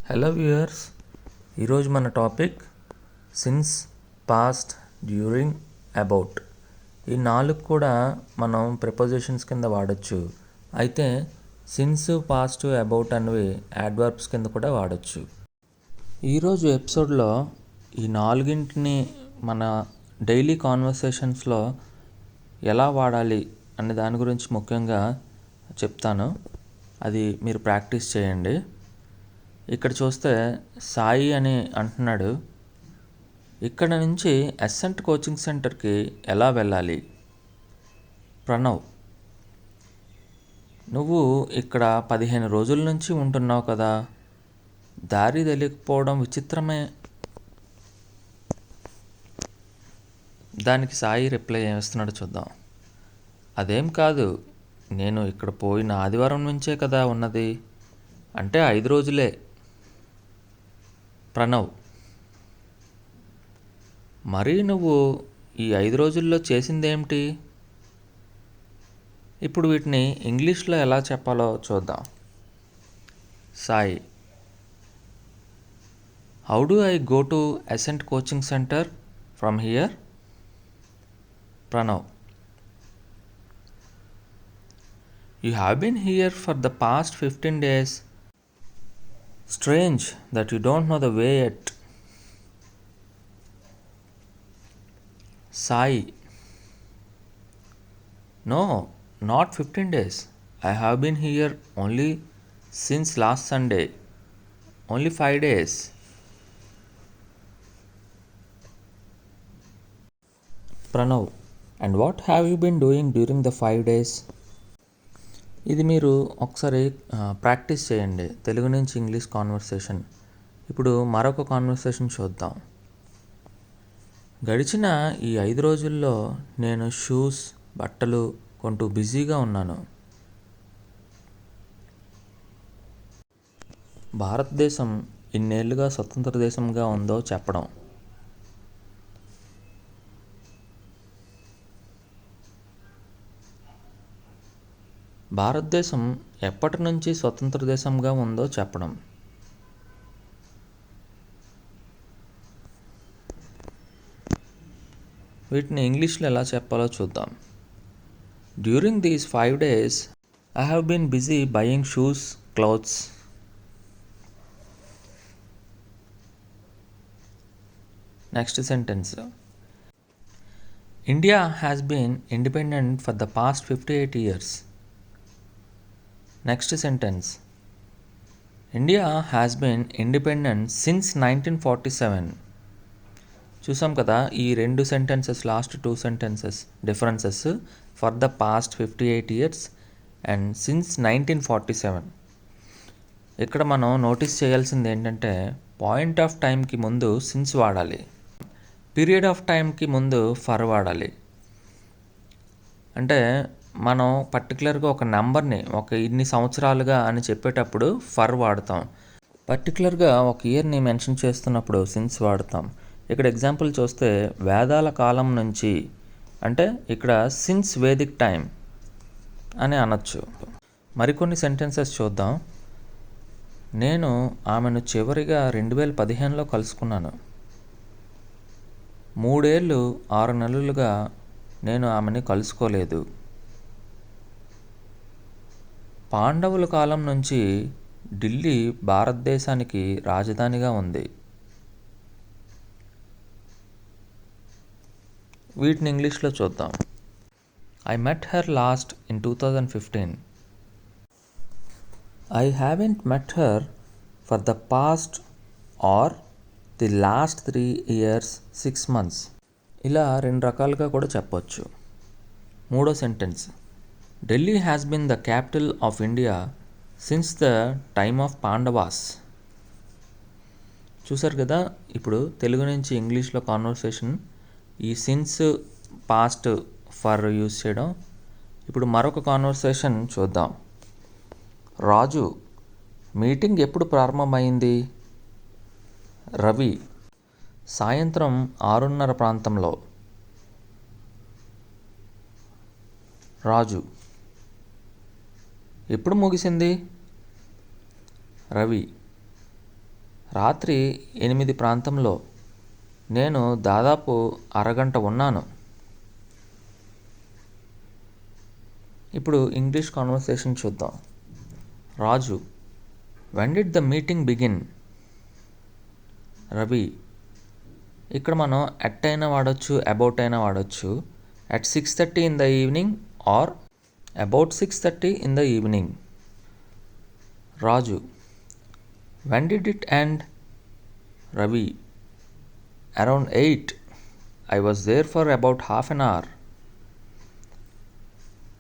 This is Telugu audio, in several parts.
హలో వ్యూయర్స్, ఈరోజు మన topic since, past, during, about. ఈ 4 కూడా మనం ప్రిపోజిషన్స్ కింద వాడచ్చు. అయితే సిన్స్, పాస్ట్, అబౌట్ అనేవి యాడ్వర్బ్స్ కింద కూడా వాడచ్చు. ఈరోజు ఎపిసోడ్లో ఈ 4ని మన డైలీ కాన్వర్సేషన్స్లో ఎలా వాడాలి అనే దాని గురించి ముఖ్యంగా చెప్తాను. అది మీరు ప్రాక్టీస్ చేయండి. ఇక్కడ చూస్తే సాయి అని అంటున్నాడు, ఇక్కడ నుంచి అసెంట్ కోచింగ్ సెంటర్కి ఎలా వెళ్ళాలి? ప్రణవ్, నువ్వు ఇక్కడ 15 రోజుల నుంచి ఉంటున్నావు కదా, దారి తెలియకపోవడం విచిత్రమే. దానికి సాయి రిప్లై ఏమిస్తున్నాడో చూద్దాం. అదేం కాదు, నేను ఇక్కడ పోయిన ఆదివారం నుంచే కదా ఉన్నది, అంటే 5 రోజులే. ప్రణవ్, మరీ నువ్వు ఈ 5 రోజుల్లో చేసిందేమిటి? ఇప్పుడు వీటిని ఇంగ్లీష్లో ఎలా చెప్పాలో చూద్దాం. Sai, how do I go to Ascent coaching centre from here? Pranav, you have been here for the past 15 days. Strange that you don't know the way yet. Sai, no, not 15 days. I have been here only since last Sunday. Only 5 days. Pranav, and what have you been doing during the 5 days? ఇది మీరు ఒకసారి ప్రాక్టీస్ చేయండి, తెలుగు నుంచి ఇంగ్లీష్ కాన్వర్సేషన్. ఇప్పుడు మరొక కాన్వర్సేషన్ చూద్దాం. గడిచిన ఈ 5 రోజుల్లో నేను షూస్, బట్టలు కొంటూ బిజీగా ఉన్నాను. భారతదేశం ఇన్నేళ్లుగా స్వతంత్ర దేశంగా ఉందో చెప్పడం. భారతదేశం ఎప్పటి నుంచి స్వతంత్ర దేశంగా ఉందో చెప్పడం. వీటిని ఇంగ్లీష్లో ఎలా చెప్పాలో చూద్దాం. During these 5 days I have been busy buying shoes, clothes. Next sentence, India has been independent for the past 58 years. Next sentence, India has been independent since 1947. చూసాం కదా ఈ 2 sentences, last 2 sentences differences. For the past 58 years and since 1947. ఇక్కడ మనం నోటీస్ చేయాల్సింది ఏంటంటే, పాయింట్ ఆఫ్ టైంకి ముందు సిన్స్ వాడాలి, పీరియడ్ ఆఫ్ టైంకి ముందు ఫర్ వాడాలి. అంటే మనం పర్టికులర్గా ఒక నెంబర్ని, ఒక ఇన్ని సంవత్సరాలుగా అని చెప్పేటప్పుడు ఫర్ వాడతాం. పర్టికులర్గా ఒక ఇయర్ని మెన్షన్ చేస్తున్నప్పుడు సిన్స్ వాడతాం. ఇక్కడ ఎగ్జాంపుల్ చూస్తే వేదాల కాలం నుంచి అంటే ఇక్కడ సిన్స్ వేదిక్ టైం అని అనొచ్చు. మరికొన్ని సెంటెన్సెస్ చూద్దాం. నేను ఆమెను చివరిగా 2015లో కలుసుకున్నాను. 3 ఏళ్ళు 6 నెలలుగా నేను ఆమెని కలుసుకోలేదు. పాండవుల కాలం నుంచి ఢిల్లీ భారతదేశానికి రాజధానిగా ఉంది. వీటిని ఇంగ్లీష్లో చూద్దాం. I met her last in 2015. I haven't met her for the past or the last 3 years 6 months. ఇలా 2 రకాలుగా కూడా చెప్పొచ్చు. మూడో sentence, Delhi has been the capital of India since the time of Pandavas. చూసారు కదా, ఇప్పుడు తెలుగు నుంచి ఇంగ్లీష్లో కాన్వర్సేషన్, ఈ సిన్స్, పాస్ట్, ఫర్ యూజ్ చేయడం. ఇప్పుడు మరొక కాన్వర్సేషన్ చూద్దాం. రాజు, మీటింగ్ ఎప్పుడు ప్రారంభమైంది? రవి, సాయంత్రం 6:30 ప్రాంతంలో. రాజు, ఎప్పుడు ముగిసింది? రవి, రాత్రి 8 ప్రాంతంలో నేను దాదాపు అరగంట ఉన్నాను. ఇప్పుడు ఇంగ్లీష్ కాన్వర్సేషన్ చూద్దాం. Raju, when did the meeting begin? Ravi, ఇక్కడ మనం ఎట్ అయినా వాడచ్చు, అబౌట్ అయినా వాడచ్చు. At 6:30 in the evening or about 6:30 in the evening. Raju, when did it end? Ravi, around 8. I was there for about half an hour.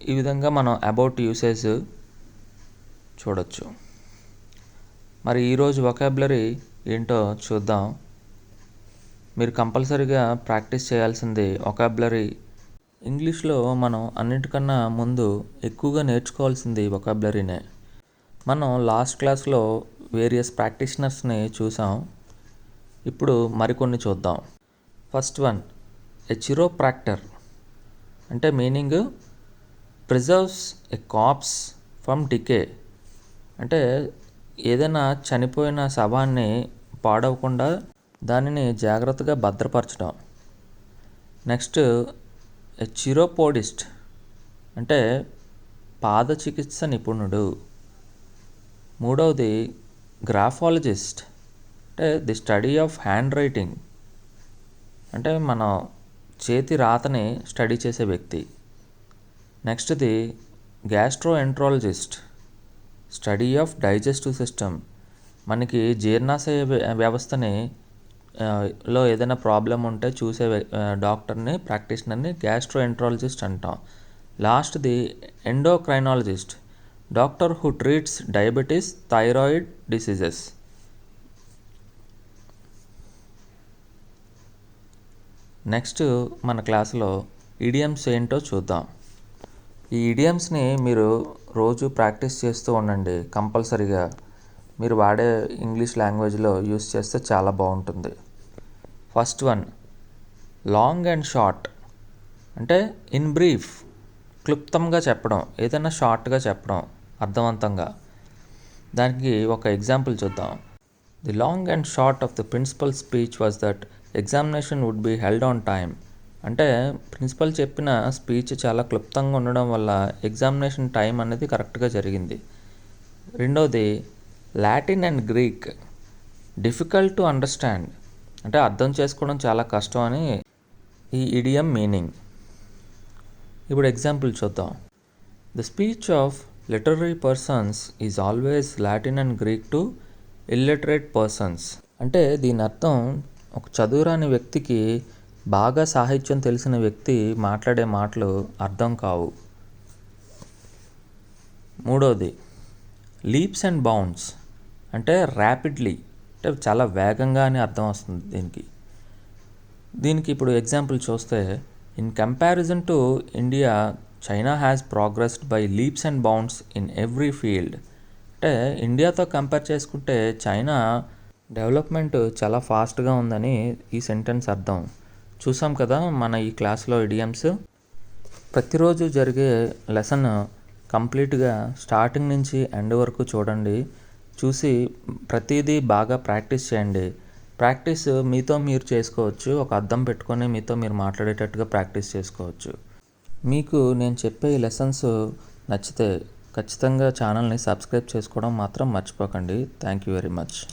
ఈ విధంగా మనం అబౌట్ యూసేజ్ చూడొచ్చు. మరి ఈరోజు వొకాబులరీ ఏంటో చూద్దాం. మీరు కంపల్సరీగా ప్రాక్టీస్ చేయాల్సింది వొకాబులరీ. ఇంగ్లీష్లో మనం అన్నిటికన్నా ముందు ఎక్కువగా నేర్చుకోవాల్సింది వొకాబులరీనే. మనం లాస్ట్ క్లాస్లో వేరియస్ ప్రాక్టీషనర్స్ని చూసాం. ఇప్పుడు మరికొన్ని చూద్దాం. ఫస్ట్ వన్, ఎ చిరోప్రాక్టర్ అంటే meaning preserves a corpse from decay. అంటే ఏదైనా చనిపోయిన శవాన్ని పాడవకుండా దానిని జాగ్రత్తగా భద్రపరచడం. నెక్స్ట్, ఎ చిరోపోడిస్ట్ అంటే పాద చికిత్స నిపుణుడు. మూడవది గ్రాఫాలజిస్ట్ అంటే the study of handwriting అంటే మన చేతి రాతని స్టడీ చేసే వ్యక్తి. నెక్స్ట్ది gastroenterologist, study of digestive system. మనకి జీర్ణాశయ వ్యవస్థని లో ఏదైనా ప్రాబ్లం ఉంటే చూసే డాక్టర్ని, ప్రాక్టీషనర్ని గ్యాస్ట్రోఎంట్రాలజిస్ట్ అంటాం. లాస్ట్ది endocrinologist, doctor who treats diabetes, thyroid diseases. Next మన క్లాస్లో ఇడియమ్స్ ఏంటో చూద్దాం. ఈ ఇడియమ్స్ని మీరు రోజు ప్రాక్టీస్ చేస్తూ ఉండండి. కంపల్సరీగా మీరు వాడే ఇంగ్లీష్ లాంగ్వేజ్లో యూస్ చేస్తే చాలా బాగుంటుంది. First one, long and short అంటే ఇన్ బ్రీఫ్, క్లుప్తంగా చెప్పడం, ఏదైనా షార్ట్గా చెప్పడం అర్థవంతంగా. దానికి ఒక ఎగ్జాంపుల్ చూద్దాం. The long and short of the principal speech was that examination would be held on time. అంటే ప్రిన్సిపల్ చెప్పిన స్పీచ్ చాలా క్లుప్తంగా ఉండడం వల్ల ఎగ్జామినేషన్ టైం అనేది కరెక్ట్గా జరిగింది. రెండవది, Latin and Greek difficult to understand అంటే అర్థం చేసుకోవడం చాలా కష్టం అని ఈ ఇడియం మీనింగ్. ఇప్పుడు ఎగ్జాంపుల్ చూద్దాం. The speech of literary persons is always Latin and Greek to illiterate persons. అంటే దీని అర్థం ఒక చదువురాని వ్యక్తికి బాగా సాహిత్యం తెలిసిన వ్యక్తి మాట్లాడే మాటలు అర్థం కావు. మూడవది, లీప్స్ అండ్ బౌండ్స్ అంటే ర్యాపిడ్లీ అంటే చాలా వేగంగా అని అర్థం వస్తుంది దీనికి ఇప్పుడు ఎగ్జాంపుల్ చూస్తే, in comparison to India China has progressed by leaps and bounds in every field. అంటే ఇండియాతో కంపేర్ చేసుకుంటే చైనా డెవలప్మెంట్ చాలా ఫాస్ట్గా ఉందని ఈ సెంటెన్స్ అర్థం. చూసాం కదా మన ఈ క్లాస్లో ఇడియమ్స్. ప్రతిరోజు జరిగే లెసన్ కంప్లీట్గా స్టార్టింగ్ నుంచి ఎండ్ వరకు చూడండి. చూసి ప్రతిదీ బాగా ప్రాక్టీస్ చేయండి. ప్రాక్టీస్ మీతో మీరు చేసుకోవచ్చు. ఒక అద్దం పెట్టుకొని మీతో మీరు మాట్లాడేటట్టుగా ప్రాక్టీస్ చేసుకోవచ్చు. మీకు నేను చెప్పే ఈ లెసన్స్ నచ్చితే ఖచ్చితంగా ఛానల్ని సబ్స్క్రైబ్ చేసుకోవడం మాత్రం మర్చిపోకండి. Thank you very much.